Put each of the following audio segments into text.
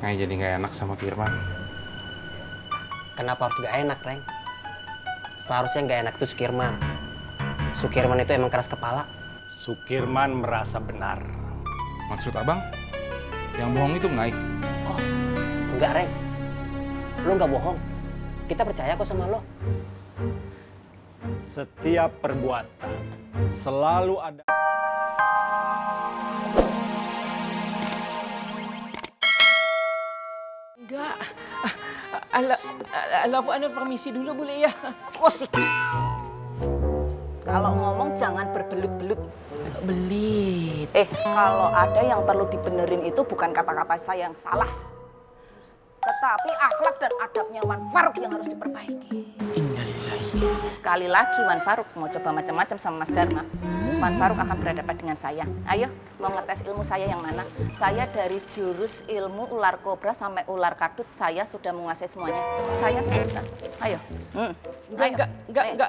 Nggak jadi nggak enak sama Firman. Kenapa harus gak enak, Reng? Seharusnya gak enak itu Sukirman. Sukirman itu emang keras kepala. Sukirman merasa benar. Maksud abang, yang bohong itu Ngai. Oh, enggak, Reng. Lo gak bohong. Kita percaya kok sama lo. Setiap perbuatan selalu ada. Enggak. Alafu ana permisi dulu boleh ya? Usik. Kalau ngomong jangan berbelut-belut. Belit. Kalau ada yang perlu dibenerin itu bukan kata-kata saya yang salah. Tetapi akhlak dan adabnya Wan Faruk yang harus diperbaiki. Innalillahi. Sekali lagi Wan Faruk mau coba macam-macam sama Mas Dharma, Wan Faruk akan berhadapan dengan saya. Ayo, mau ngetes ilmu saya yang mana? Saya dari jurus ilmu ular kobra sampai ular kadut, saya sudah menguasai semuanya. Saya bisa. Ayo. Enggak,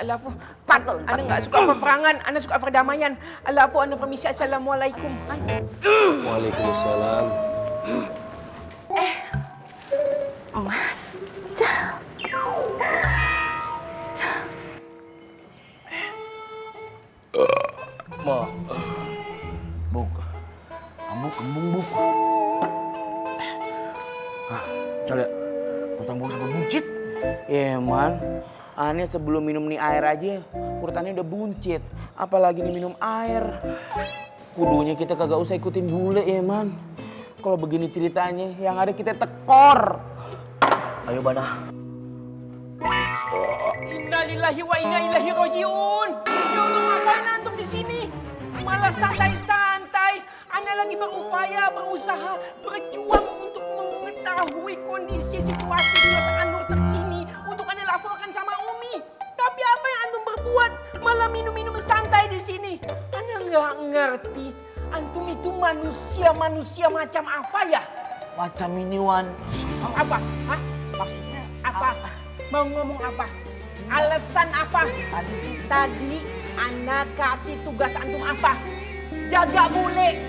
Alafu. Patul. Ana enggak suka peperangan, ana suka perdamaian. Alafu ana permisi. Assalamualaikum. Waalaikumsalam. Mas. Ma, Buk, kamu kembung Buk. Coba potong buk sampai buncit. Ya man, aneh sebelum minum nih air aja, urutannya udah buncit. Apalagi nih minum air. Kudunya kita kagak usah ikutin bule ya man. Kalau begini ceritanya, yang ada kita tekor. Ayo Bana. Innalillahi wa inna ilaihi rajiun. Ya Allah, ngapain antum di sini? Malah santai-santai. Ana lagi berusaha, berjuang untuk mengetahui kondisi situasi Kios Anur terkini untuk Ana laporkan sama Umi. Tapi apa yang antum berbuat? Malah minum-minum santai di sini. Ana nggak ngerti. Antum itu manusia macam apa ya? Macam ini Wan. Apa? Hah? Maksudnya Apa? Mau ngomong apa? Alasan apa? Tadi Ana kasih tugas antum apa? Jaga bule.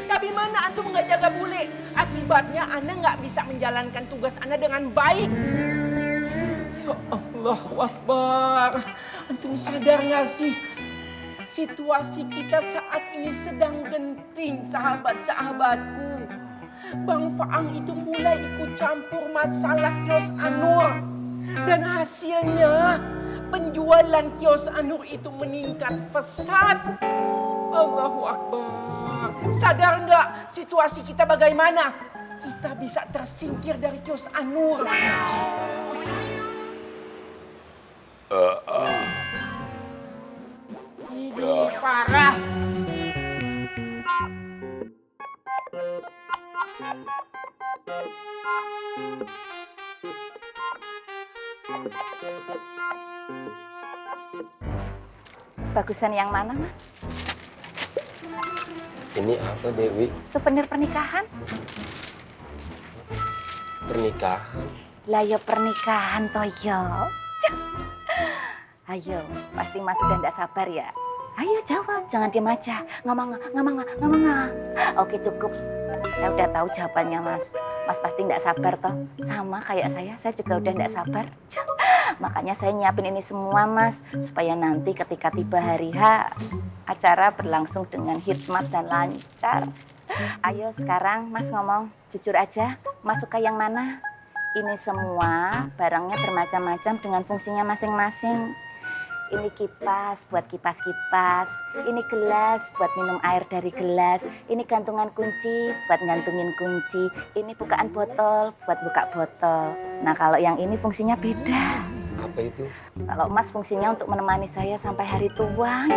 Tapi mana antum nggak jaga bule? Akibatnya Ana nggak bisa menjalankan tugas Ana dengan baik. Ya Allah, Akbar. Antum sadar nggak sih? Situasi kita saat ini sedang genting, sahabat-sahabatku. Bang Faang itu mulai ikut campur masalah Kios Anur. Dan hasilnya penjualan Kios Anur itu meningkat pesat. Allahu Akbar. Sadar nggak situasi kita bagaimana? Kita bisa tersingkir dari Kios Anur. Ini parah. Bagusan yang mana, Mas? Ini apa, Dewi? Souvenir pernikahan? Pernikahan? Lah ya pernikahan Toyo. Ayo, pasti Mas sudah tidak sabar ya. Ayo jawab, jangan diam aja. Ngomong. Oke cukup. Saya udah tahu jawabannya Mas. Mas pasti tidak sabar toh. Sama kayak saya juga udah tidak sabar. Makanya saya nyiapin ini semua Mas. Supaya nanti ketika tiba hari H, acara berlangsung dengan hikmat dan lancar. Ayo sekarang Mas ngomong, jujur aja. Mas suka yang mana? Ini semua barangnya bermacam-macam dengan fungsinya masing-masing. Ini kipas buat kipas-kipas, ini gelas buat minum air dari gelas, ini gantungan kunci buat gantungin kunci, ini bukaan botol buat buka botol. Nah kalau yang ini fungsinya beda. Apa itu? Kalau Mas fungsinya untuk menemani saya sampai hari tua.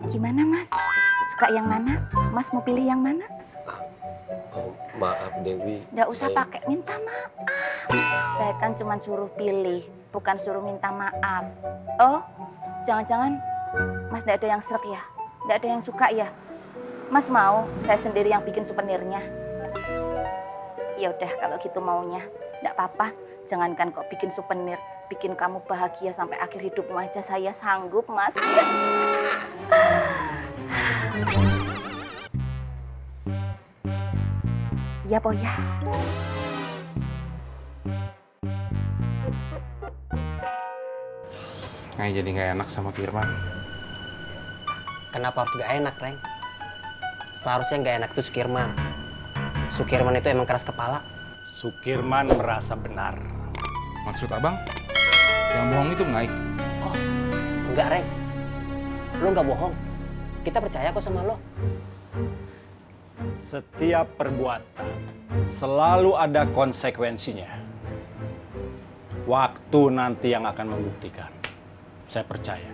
Gimana Mas? Suka yang mana? Mas mau pilih yang mana? Oh, maaf Dewi. Nggak usah pakai minta maaf. Saya kan cuma suruh pilih, bukan suruh minta maaf. Oh, jangan-jangan Mas nggak ada yang srek ya? Nggak ada yang suka ya? Mas mau saya sendiri yang bikin souvenirnya? Ya udah kalau gitu maunya, nggak apa-apa. Jangankan kok bikin souvenir, bikin kamu bahagia sampai akhir hidupmu aja saya sanggup, Mas. ya po ya. Ngai jadi nggak enak sama Firman. Kenapa harus gak enak, Reng? Seharusnya gak enak tuh Sukirman. Sukirman itu emang keras kepala. Sukirman merasa benar. Maksud abang, yang bohong itu ngai. Oh, enggak, Reng. Lo gak bohong. Kita percaya kok sama lo. Setiap perbuatan selalu ada konsekuensinya. Waktu nanti yang akan membuktikan. Saya percaya.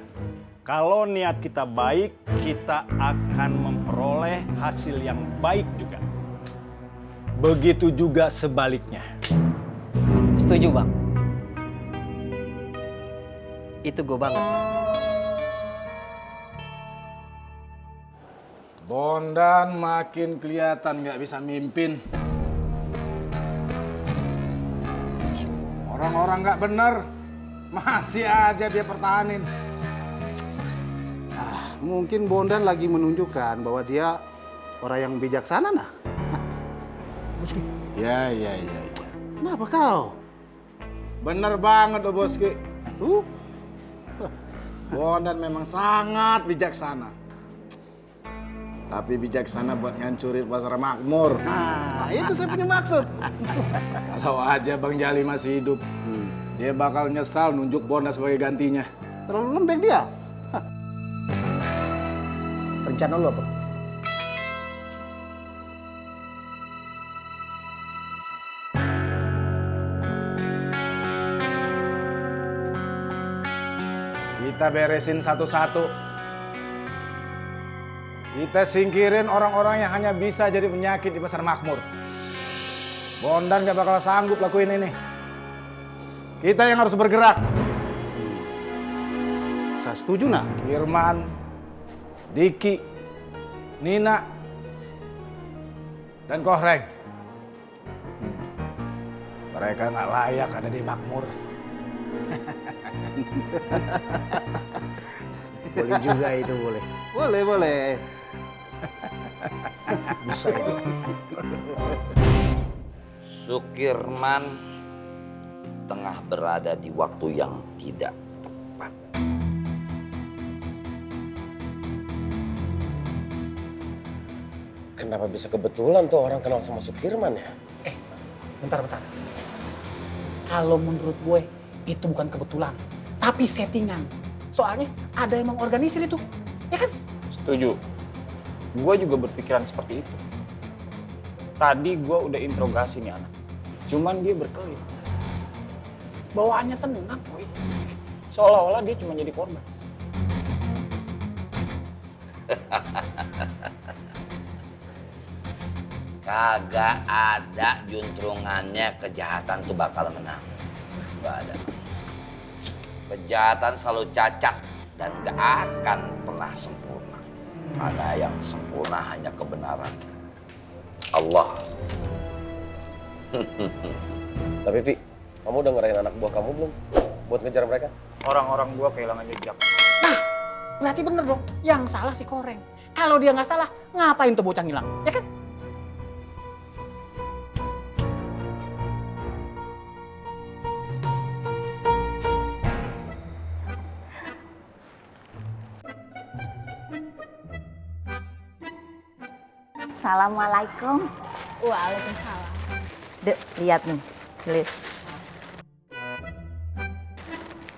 Kalau niat kita baik, kita akan memperoleh hasil yang baik juga. Begitu juga sebaliknya. Setuju, Bang. Itu gue banget. Bondan makin kelihatan nggak bisa mimpin. Orang-orang nggak bener, masih aja dia pertahanin. Mungkin Bondan lagi menunjukkan bahwa dia orang yang bijaksana, nah. Ya. Kenapa kau? Bener banget, oh Boski. Tuh, Bondan memang sangat bijaksana. Tapi bijaksana buat ngancurin pasar makmur. nah itu saya punya maksud. Kalau aja Bang Jali masih hidup, dia bakal nyesal nunjuk Bondan sebagai gantinya. Terlalu lembek dia. Rencana lo apa? Kita beresin satu-satu. Kita singkirin orang-orang yang hanya bisa jadi penyakit di pasar makmur. Bondan gak bakal sanggup lakuin ini. Kita yang harus bergerak. Saya setuju, nah. Firman, Diki, Nina, dan Kohreng. Mereka nggak layak ada di makmur. Boleh juga itu, boleh. Boleh. Bisa itu. Sukirman tengah berada di waktu yang tidak tepat. Kenapa bisa kebetulan tuh orang kenal sama Sukirman ya? Bentar. Kalau menurut gue, itu bukan kebetulan, tapi settingan. Soalnya ada yang mengorganisir itu, ya kan? Setuju. Gue juga berpikiran seperti itu. Tadi gue udah interogasi nih anak. Cuman dia berkelit. Bawaannya tenang, boy. Seolah-olah dia cuma jadi korban. Kagak ada juntrungannya kejahatan tuh bakal menang. Gak ada. Kejahatan selalu cacat dan gak akan pernah sempurna. Karena yang sempurna hanya kebenaran. Allah. Tapi Vi, kamu udah ngerahin anak buah kamu belum? Buat ngejar mereka? Orang-orang gue kehilangan jejak. Nah, berarti bener dong. Yang salah si Koreng. Kalau dia nggak salah, ngapain tuh bocah ngilang, ya kan? Assalamualaikum. Waalaikumsalam. Dek, lihat nih. Lihat.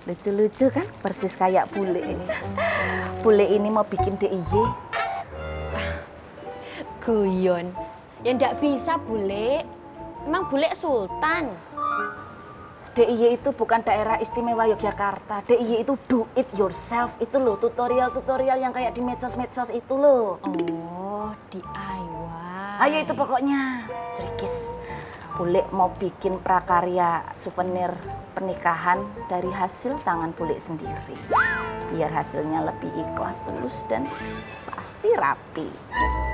Lucu-lucu kan? Persis kayak bule ini. Bule ini mau bikin DIY. Guyon. Ya ndak bisa, Bule. Emang Bule sultan. DIY itu bukan daerah istimewa Yogyakarta. DIY itu do it yourself. Itu loh, tutorial-tutorial yang kayak di medsos-medsos itu loh. Oh, DIY. Ayo itu pokoknya. Cerikis. Bule mau bikin prakarya souvenir pernikahan dari hasil tangan Bule sendiri. Biar hasilnya lebih ikhlas, tulus, dan pasti rapi.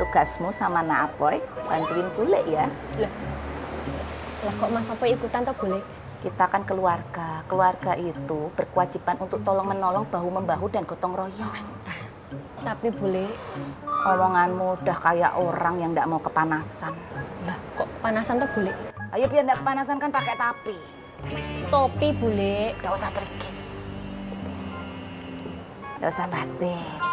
Tugasmu sama Nak Apoy bantuin Bule ya. Lah kok Mas Apoy ikutan toh, Bule? Kita kan keluarga. Keluarga itu berkewajiban untuk tolong-menolong, bahu-membahu, dan gotong royong. Tapi Bule, omonganmu udah kayak orang yang nggak mau kepanasan. lah kok kepanasan tuh bule. Ayo biar nggak kepanasan kan pakai tapi. Topi bule. Nggak usah trikis. Nggak usah batik.